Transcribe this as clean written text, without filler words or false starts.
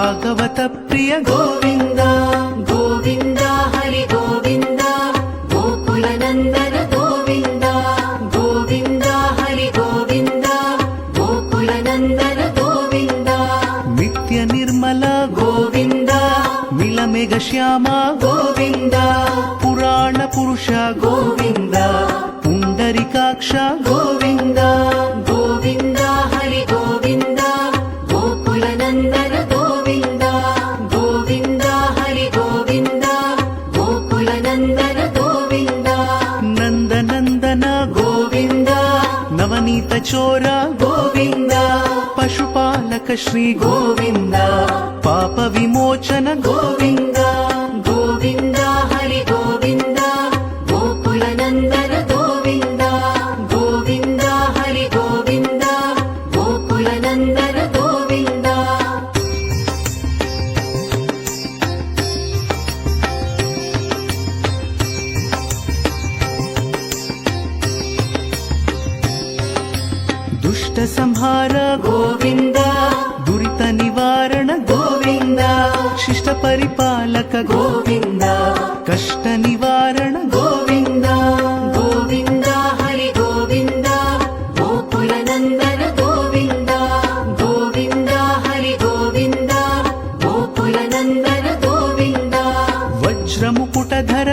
భాగవత ప్రియ గోవింద గోవింద హరి గోవింద గోకుల నందన గోవింద గోవింద హరి గోవింద గోకుల నందన గోవింద నిత్య నిర్మల గోవింద మిలమేఘ శ్యామ గోవింద పురాణ పురుష గోవింద పుండరికాక్ష గోవింద గోవింద హరి గోవింద గోకుల నందన గోవింద గోవింద హరి గోవింద గోకుల నందన గోవింద నందనందన గోవింద నవనీత చోర గోవింద పశుపాలక శ్రీ గోవింద పాప విమోచన గోవింద గోవింద హరి గోవింద గోకుల నందన గోవింద గోవింద హరి గోవింద గోకుల నందన గోవింద దుష్ట సంహార గోవింద దురిత నివారణ గోవింద శిష్ట పరిపాలక గోవింద కష్ట నివారణ గోవింద గోవింద హరి గోవింద గోకుల నందన గోవింద గోవింద హరి గోవింద గోకుల నందన గోవింద వజ్రముకుటధర